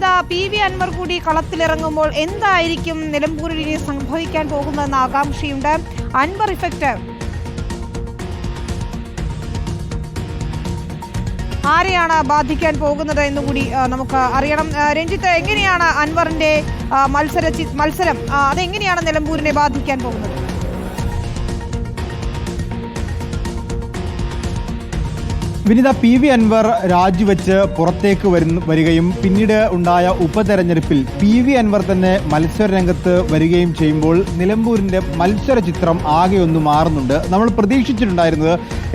ഇപ്പോഴിതാ PV അൻവർ കൂടി കളത്തിലിറങ്ങുമ്പോൾ എന്തായിരിക്കും നിലമ്പൂരിൽ ഇനി സംഭവിക്കാൻ പോകുന്നതെന്ന ആകാംക്ഷയുണ്ട്. അൻവർ ഇഫക്റ്റ് ആരെയാണ് ബാധിക്കാൻ പോകുന്നത് എന്നുകൂടി നമുക്ക് അറിയണം. രഞ്ജിത്ത്, എങ്ങനെയാണ് അൻവറിന്റെ മത്സരം അതെങ്ങനെയാണ് നിലമ്പൂരിനെ ബാധിക്കാൻ പോകുന്നത്? വിനിത, PV അൻവർ രാജിവെച്ച് പുറത്തേക്ക് വരികയും പിന്നീട് ഉണ്ടായ ഉപതെരഞ്ഞെടുപ്പിൽ PV അൻവർ തന്നെ മത്സരരംഗത്ത് വരികയും ചെയ്യുമ്പോൾ നിലമ്പൂരിന്റെ മത്സര ചിത്രം ആകെ ഒന്ന് മാറുന്നുണ്ട്. നമ്മൾ പ്രതീക്ഷിച്ചിട്ടുണ്ടായിരുന്നത്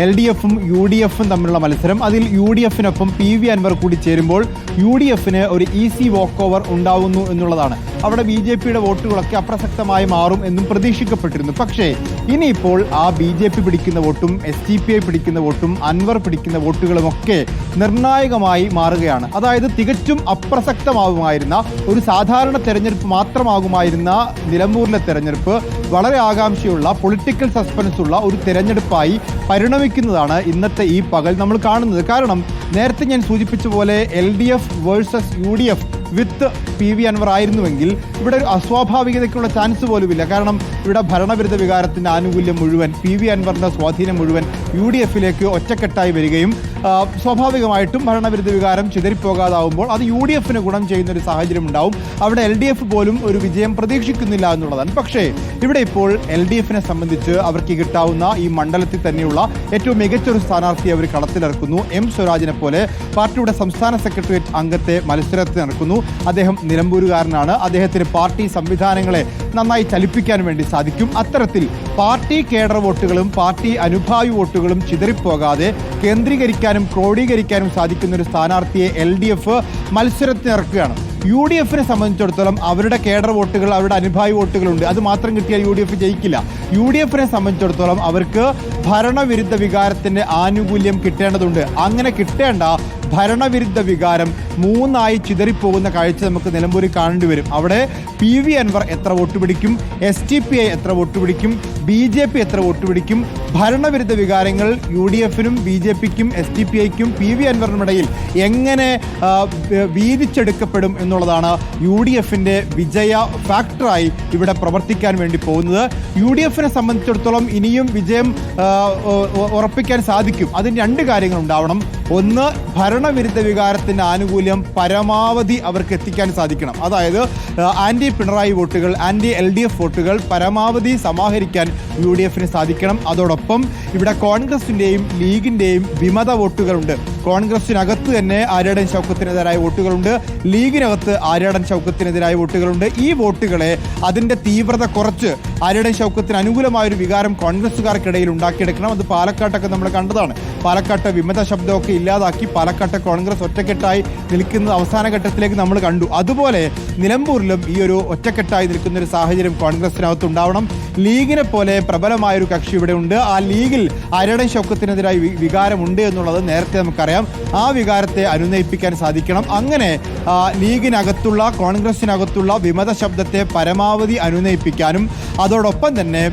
LDFും UDFും തമ്മിലുള്ള മത്സരം, അതിൽ UDFിനൊപ്പം PV അൻവർ കൂടി ചേരുമ്പോൾ UDFിന് ഒരു ഈസി വോക്ക് ഓവർ ഉണ്ടാവുന്നു എന്നുള്ളതാണ്. അവിടെ BJPയുടെ വോട്ടുകളൊക്കെ അപ്രസക്തമായി മാറും എന്നും പ്രതീക്ഷിക്കപ്പെട്ടിരുന്നു. പക്ഷേ ഇനിയിപ്പോൾ ആ BJP പിടിക്കുന്ന വോട്ടും SDPI പിടിക്കുന്ന വോട്ടും അൻവർ പിടിക്കുന്ന വോട്ടുകളുമൊക്കെ നിർണായകമായി മാറുകയാണ്. അതായത് തികച്ചും അപ്രസക്തമാകുമായിരുന്ന ഒരു സാധാരണ തെരഞ്ഞെടുപ്പ് മാത്രമാകുമായിരുന്ന നിലമ്പൂരിലെ തെരഞ്ഞെടുപ്പ് വളരെ ആകാംക്ഷയുള്ള പൊളിറ്റിക്കൽ സസ്പെൻസ് ഉള്ള ഒരു തെരഞ്ഞെടുപ്പായി പരിണമിക്കുന്നതാണ് ഇന്നത്തെ ഈ പകൽ നമ്മൾ കാണുന്നത്. കാരണം നേരത്തെ ഞാൻ സൂചിപ്പിച്ച പോലെ LDF വേഴ്സസ് UDF വിത്ത് PV അൻവർ ആയിരുന്നുവെങ്കിൽ ഇവിടെ ഒരു അസ്വാഭാവികതയ്ക്കുള്ള ചാൻസ് പോലുമില്ല. കാരണം ഇവിടെ ഭരണവിരുദ്ധ വികാരത്തിൻ്റെ ആനുകൂല്യം മുഴുവൻ, PV അൻവറിൻ്റെ സ്വാധീനം മുഴുവൻ UDFിലേക്ക് ഒറ്റക്കെട്ടായി വരികയും സ്വാഭാവികമായിട്ടും ഭരണവിരുദ്ധ വികാരം ചിതറിപ്പോകാതാവുമ്പോൾ അത് UDFിന് ഗുണം ചെയ്യുന്നൊരു സാഹചര്യം ഉണ്ടാവും. അവിടെ LDF പോലും ഒരു വിജയം പ്രതീക്ഷിക്കുന്നില്ല എന്നുള്ളതാണ്. പക്ഷേ ഇവിടെ ഇപ്പോൾ LDFിനെ സംബന്ധിച്ച് അവർക്ക് കിട്ടാവുന്ന ഈ മണ്ഡലത്തിൽ തന്നെയുള്ള ഏറ്റവും മികച്ചൊരു സ്ഥാനാർത്ഥിയെ അവർ കളത്തിലിറക്കുന്നു. M സ്വരാജിനെ പോലെ പാർട്ടിയുടെ സംസ്ഥാന സെക്രട്ടേറിയറ്റ് അംഗത്തെ മത്സരത്തിൽ ഇറക്കുന്നു. അദ്ദേഹം നിലമ്പൂരുകാരനാണ്. അദ്ദേഹത്തിന് പാർട്ടി സംവിധാനങ്ങളെ നന്നായി ചലിപ്പിക്കാൻ വേണ്ടി സാധിക്കും. അത്തരത്തിൽ പാർട്ടി കേഡർ വോട്ടുകളും പാർട്ടി അനുഭാവി വോട്ടുകളും ചിതറിപ്പോകാതെ കേന്ദ്രീകരിക്കാനും ക്രോഡീകരിക്കാനും സാധിക്കുന്ന ഒരു സ്ഥാനാർത്ഥിയെ LDF മത്സരത്തിനിറക്കുകയാണ്. UDFിനെ സംബന്ധിച്ചിടത്തോളം അവരുടെ കേഡർ വോട്ടുകൾ, അവരുടെ അനുഭാവി വോട്ടുകളുണ്ട്. അത് മാത്രം കിട്ടിയാൽ UDF ജയിക്കില്ല. UDFിനെ സംബന്ധിച്ചിടത്തോളം അവർക്ക് ഭരണവിരുദ്ധ വികാരത്തിന്റെ ആനുകൂല്യം കിട്ടേണ്ടതുണ്ട്. അങ്ങനെ കിട്ടേണ്ട ഭരണവിരുദ്ധ വികാരം മൂന്നായി ചിതറിപ്പോകുന്ന കാഴ്ച നമുക്ക് നിലമ്പൂരിൽ കാണേണ്ടി വരും. അവിടെ PV അൻവർ എത്ര വോട്ട് പിടിക്കും, SDPI എത്ര വോട്ട് പിടിക്കും, BJP എത്ര വോട്ട് പിടിക്കും, ഭരണവിരുദ്ധ വികാരങ്ങൾ UDFിനും BJPക്കും SDPIക്കും PV അൻവറിനുമിടയിൽ എങ്ങനെ വീതിച്ചെടുക്കപ്പെടും എന്നുള്ളതാണ് UDFിന്റെ വിജയ ഫാക്ടറായി ഇവിടെ പ്രവർത്തിക്കാൻ വേണ്ടി പോകുന്നത്. UDFിനെ സംബന്ധിച്ചിടത്തോളം ഇനിയും വിജയം ഉറപ്പിക്കാൻ സാധിക്കും. അതിന് രണ്ട് കാര്യങ്ങൾ ഉണ്ടാവണം. ഒന്ന്, ഭരണവിരുദ്ധ വികാരത്തിൻ്റെ ആനുകൂല്യം പരമാവധി അവർക്ക് എത്തിക്കാൻ സാധിക്കണം. അതായത് ആൻറ്റി പിണറായി വോട്ടുകൾ, ആൻറ്റി LDF വോട്ടുകൾ പരമാവധി സമാഹരിക്കാൻ UDFിന് സാധിക്കണം. അതോടൊപ്പം ഇവിടെ കോൺഗ്രസിൻ്റെയും ലീഗിൻ്റെയും വിമത വോട്ടുകളുണ്ട്. കോൺഗ്രസിനകത്ത് തന്നെ ആര്യാടൻ ഷൗക്കത്തിനെതിരായ വോട്ടുകളുണ്ട്, ലീഗിനകത്ത് ആര്യാടൻ ഷൗക്കത്തിനെതിരായ വോട്ടുകളുണ്ട്. ഈ വോട്ടുകളെ അതിൻ്റെ തീവ്രത കുറച്ച് ആര്യാടൻ ഷൗക്കത്തിന് അനുകൂലമായൊരു വികാരം കോൺഗ്രസ്സുകാർക്കിടയിൽ ഉണ്ടാക്കിയെടുക്കണം. അത് പാലക്കാട്ടൊക്കെ നമ്മൾ കണ്ടതാണ്. പാലക്കാട്ട് വിമത ശബ്ദമൊക്കെ ഇല്ലാതാക്കി പാലക്കാട്ട് കോൺഗ്രസ് ഒറ്റക്കെട്ടായി നിൽക്കുന്ന അവസാന ഘട്ടത്തിലേക്ക് നമ്മൾ കണ്ടു. അതുപോലെ നിലമ്പൂരിലും ഈ ഒരു ഒറ്റക്കെട്ടായി നിൽക്കുന്ന ഒരു സാഹചര്യം കോൺഗ്രസിനകത്ത് ഉണ്ടാവണം. ലീഗിനെ പോലെ പ്രബലമായൊരു കക്ഷി ഇവിടെ ഉണ്ട്. ആ ലീഗിൽ ആര്യാടൻ ഷൗക്കത്തിനെതിരായി വികാരമുണ്ട് എന്നുള്ളത് നേരത്തെ നമുക്കറിയാം. ആ വികാരത്തെ അനുനയിപ്പിക്കാൻ സാധിക്കണം. അങ്ങനെ ലീഗിനകത്തുള്ള കോൺഗ്രസിനകത്തുള്ള വിമത ശബ്ദത്തെ പരമാവധി അനുനയിപ്പിക്കാനും അതോടൊപ്പം തന്നെ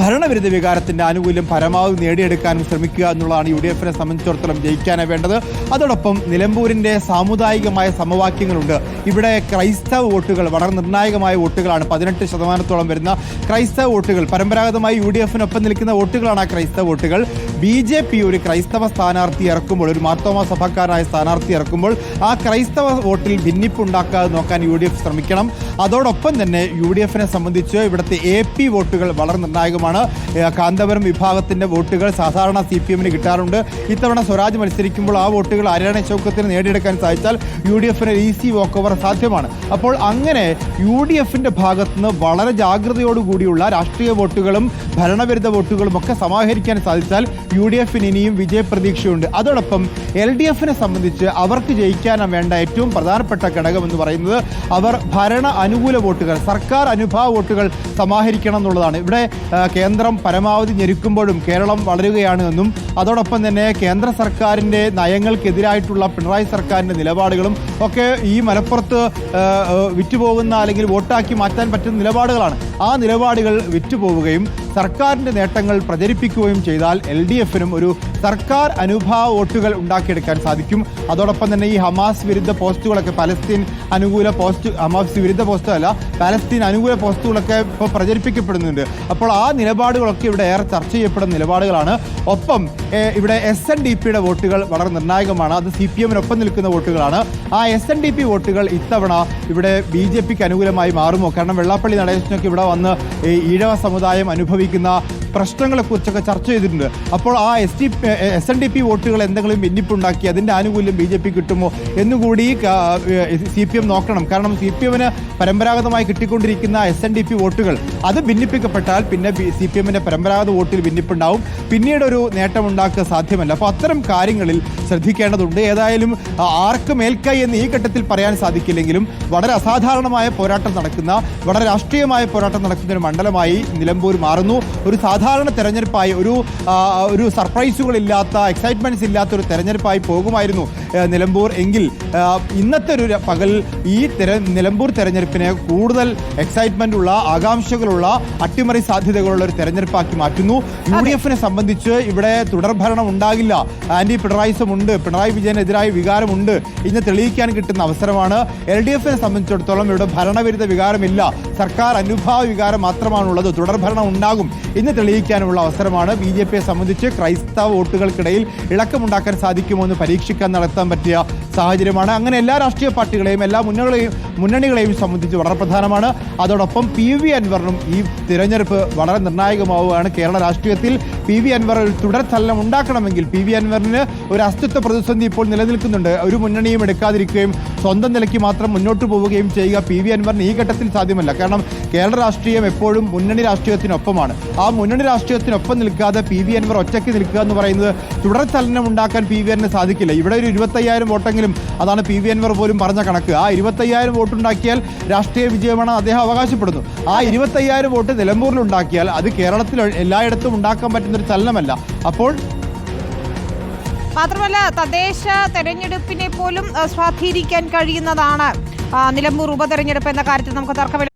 ഭരണവിരുദ്ധ വികാരത്തിൻ്റെ ആനുകൂല്യം പരമാവധി നേടിയെടുക്കാനും ശ്രമിക്കുക എന്നുള്ളതാണ് UDFിനെ സംബന്ധിച്ചിടത്തോളം ജയിക്കാനേ വേണ്ടത്. അതോടൊപ്പം നിലമ്പൂരിൻ്റെ സാമുദായികമായ സമവാക്യങ്ങളുണ്ട്. ഇവിടെ ക്രൈസ്തവ വോട്ടുകൾ വളരെ നിർണായകമായ വോട്ടുകളാണ്. 18% വരുന്ന ക്രൈസ്തവ വോട്ടുകൾ പരമ്പരാഗതമായി UDFിനൊപ്പം നിൽക്കുന്ന വോട്ടുകളാണ്. ആ ക്രൈസ്തവ വോട്ടുകൾ BJP ഒരു ക്രൈസ്തവ സ്ഥാനാർത്ഥി ഇറക്കുമ്പോൾ, ഒരു മാർത്തോമ സഭക്കാരനായ സ്ഥാനാർത്ഥി ഇറക്കുമ്പോൾ ആ ക്രൈസ്തവ വോട്ടിൽ ഭിന്നിപ്പുണ്ടാക്കാതെ നോക്കാൻ UDF ശ്രമിക്കണം. അതോടൊപ്പം തന്നെ UDFിനെ സംബന്ധിച്ച് ഇവിടുത്തെ AP വോട്ടുകൾ വളരെ നിർണായകമാണ്. കാന്തപുരം വിഭാഗത്തിന്റെ വോട്ടുകൾ സാധാരണ CPMന് കിട്ടാറുണ്ട്. ഇത്തവണ സ്വരാജ് മത്സരിക്കുമ്പോൾ ആ വോട്ടുകൾ ആര്യാടൻ ഷൗക്കത്തിന് നേടിയെടുക്കാൻ സാധിച്ചാൽ UDFിന് ഈസി വോക്ക് ഓവർ സാധ്യമാണ്. അപ്പോൾ അങ്ങനെ UDFിന്റെ ഭാഗത്തുനിന്ന് വളരെ ജാഗ്രതയോടുകൂടിയുള്ള രാഷ്ട്രീയ വോട്ടുകളും ഭരണവിരുദ്ധ വോട്ടുകളും ഒക്കെ സമാഹരിക്കാൻ സാധിച്ചാൽ UDFിന് ഇനിയും വിജയപ്രതീക്ഷയുണ്ട്. അതോടൊപ്പം LDFിനെ സംബന്ധിച്ച് അവർക്ക് ജയിക്കാൻ വേണ്ട ഏറ്റവും പ്രധാനപ്പെട്ട ഘടകം എന്ന് പറയുന്നത് അവർ ഭരണ അനുകൂല വോട്ടുകൾ, സർക്കാർ അനുഭാവ വോട്ടുകൾ സമാഹരിക്കണം എന്നുള്ളതാണ്. ഇവിടെ കേന്ദ്രം പരമാവധി ഞെരുക്കുമ്പോഴും കേരളം വളരുകയാണ് എന്നും അതോടൊപ്പം തന്നെ കേന്ദ്ര സർക്കാരിൻ്റെ നയങ്ങൾക്കെതിരായിട്ടുള്ള പിണറായി സർക്കാരിൻ്റെ നിലപാടുകളും ഒക്കെ ഈ മലപ്പുറത്ത് വിറ്റുപോകുന്ന അല്ലെങ്കിൽ വോട്ടാക്കി മാറ്റാൻ പറ്റുന്ന നിലപാടുകളാണ്. ആ നിലപാടുകൾ വിറ്റുപോവുകയും സർക്കാരിൻ്റെ നേട്ടങ്ങൾ പ്രചരിപ്പിക്കുകയും ചെയ്താൽ LDF-നും ഒരു സർക്കാർ അനുഭാവ വോട്ടുകൾ ഉണ്ടാക്കിയെടുക്കാൻ സാധിക്കും. അതോടൊപ്പം തന്നെ ഈ ഹമാസ് വിരുദ്ധ പോസ്റ്റുകളൊക്കെ പലസ്തീൻ അനുകൂല പോസ്റ്റ്, ഹമാസ് വിരുദ്ധ പോസ്റ്റല്ല, പാലസ്തീൻ അനുകൂല പോസ്റ്റുകളൊക്കെ ഇപ്പോൾ പ്രചരിപ്പിക്കപ്പെടുന്നുണ്ട്. അപ്പോൾ ആ നിലപാടുകളൊക്കെ ഇവിടെ ഏറെ ചർച്ച ചെയ്യപ്പെടുന്ന നിലപാടുകളാണ്. ഒപ്പം ഇവിടെ SNDP-യുടെ വോട്ടുകൾ വളരെ നിർണായകമാണ്. അത് CPM-നൊപ്പം നിൽക്കുന്ന വോട്ടുകളാണ്. ആ SNDP വോട്ടുകൾ ഇത്തവണ ഇവിടെ BJP-ക്ക് അനുകൂലമായി മാറുമോ? കാരണം വെള്ളാപ്പള്ളി നടേശനൊക്കെ ഇവിടെ വന്ന് ഈഴവ സമുദായം അനുഭവിക്കുന്ന പ്രശ്നങ്ങളെക്കുറിച്ചൊക്കെ ചർച്ച ചെയ്തിട്ടുണ്ട്. അപ്പോൾ ആ SNDP വോട്ടുകൾ എന്തെങ്കിലും ഭിന്നിപ്പുണ്ടാക്കി അതിൻ്റെ ആനുകൂല്യം BJP കിട്ടുമോ എന്നുകൂടി CPM നോക്കണം. കാരണം CPM-ന് പരമ്പരാഗതമായി കിട്ടിക്കൊണ്ടിരിക്കുന്ന SNDP വോട്ടുകൾ അത് ഭിന്നിപ്പിക്കപ്പെട്ടാൽ പിന്നെ CPM-ന്റെ പരമ്പരാഗത വോട്ടിൽ ഭിന്നിപ്പുണ്ടാവും, പിന്നീടൊരു നേട്ടമുണ്ടാക്കുക സാധ്യമല്ല. അപ്പോൾ അത്തരം കാര്യങ്ങളിൽ ശ്രദ്ധിക്കേണ്ടതുണ്ട്. ഏതായാലും ആർക്ക് മേൽക്കൈ എന്ന് ഈ ഘട്ടത്തിൽ പറയാൻ സാധിക്കില്ലെങ്കിലും വളരെ അസാധാരണമായ പോരാട്ടം നടക്കുന്ന, വളരെ രാഷ്ട്രീയമായ പോരാട്ടം നടക്കുന്ന ഒരു മണ്ഡലമായി നിലമ്പൂർ മാറുന്നു. ഒരു സാധാരണ തെരഞ്ഞെടുപ്പായി, ഒരു സർപ്രൈസുകളില്ലാത്ത, എക്സൈറ്റ്മെന്റ്സ് ഇല്ലാത്ത ഒരു തെരഞ്ഞെടുപ്പായി പോകുമായിരുന്നു നിലമ്പൂർ എങ്കിൽ ഇന്നത്തെ ഒരു പകൽ ഈ നിലമ്പൂർ തെരഞ്ഞെടുപ്പിനെ കൂടുതൽ എക്സൈറ്റ്മെന്റ് ഉള്ള, ആകാംക്ഷകളുള്ള, അട്ടിമറി സാധ്യതകളുള്ള ഒരു തെരഞ്ഞെടുപ്പാക്കി മാറ്റുന്നു. UDF-നെ സംബന്ധിച്ച് ഇവിടെ തുടർഭരണം ഉണ്ടാകില്ല, ആന്റി പിണറായിസം ഉണ്ട്, പിണറായി വിജയനെതിരായ വികാരമുണ്ട് ഇന്ന് തെളിയിക്കാൻ കിട്ടുന്ന അവസരമാണ്. LDF-നെ സംബന്ധിച്ചിടത്തോളം ഇവിടെ ഭരണവിരുദ്ധ വികാരമില്ല, സർക്കാർ അനുഭാവ വികാരം മാത്രമാണുള്ളത്, തുടർഭരണം ഉണ്ടാകും ഇന്ന് തെളിയിക്കാനുള്ള അവസരമാണ്. BJP-യെ സംബന്ധിച്ച് ക്രൈസ്തവ വോട്ടുകൾക്കിടയിൽ ഇളക്കമുണ്ടാക്കാൻ സാധിക്കുമോ എന്ന് പരീക്ഷിക്കാൻ നടത്താൻ പറ്റിയ സാഹചര്യമാണ്. അങ്ങനെ എല്ലാ രാഷ്ട്രീയ പാർട്ടികളെയും, എല്ലാ മുന്നണികളെയും സംബന്ധിച്ച് വളരെ പ്രധാനമാണ്. അതോടൊപ്പം PV അൻവറിനും ഈ തിരഞ്ഞെടുപ്പ് വളരെ നിർണായകമാവുകയാണ്. കേരള രാഷ്ട്രീയത്തിൽ PV അൻവർ ഒരു തുടർചലനം ഉണ്ടാക്കണമെങ്കിൽ PV അൻവറിന് ഒരു അസ്തിത്വ പ്രതിസന്ധി ഇപ്പോൾ നിലനിൽക്കുന്നുണ്ട്. ഒരു മുന്നണിയും എടുക്കാതിരിക്കുകയും സ്വന്തം നിലയ്ക്ക് മാത്രം മുന്നോട്ട് പോവുകയും ചെയ്യുക PV അൻവറിന് ഈ ഘട്ടത്തിൽ സാധ്യമല്ല. കാരണം കേരള രാഷ്ട്രീയം എപ്പോഴും മുന്നണി രാഷ്ട്രീയത്തിനൊപ്പമാണ്. ആ മുന്നണി രാഷ്ട്രീയത്തിനൊപ്പം നിൽക്കാതെ PV അൻവർ ഒറ്റയ്ക്ക് നിൽക്കുക എന്ന് പറയുന്നത് തുടർചലനം ഉണ്ടാക്കാൻ PV അൻവറിന് സാധിക്കില്ല. ഇവിടെ ഒരു 25,000 വോട്ടെങ്കിലും, അതാണ് PV അൻവർ പോലും പറഞ്ഞ കണക്ക്. ആ 25,000 വോട്ടുണ്ടാക്കിയാൽ രാഷ്ട്രീയ വിജയമാണ് അദ്ദേഹം അവകാശപ്പെടുന്നു. ആ 25,000 വോട്ട് നിലമ്പൂരിൽ ഉണ്ടാക്കിയാൽ അത് കേരളത്തിൽ എല്ലായിടത്തും ഉണ്ടാക്കാൻ പറ്റുന്നൊരു ചലനമല്ല. അപ്പോൾ മാത്രമല്ല തദ്ദേശ തെരഞ്ഞെടുപ്പിനെ പോലും സ്വാധീനിക്കാൻ കഴിയുന്നതാണ് നിലമ്പൂർ ഉപതെരഞ്ഞെടുപ്പ് എന്ന കാര്യത്തിൽ നമുക്ക് തർക്കമില്ല.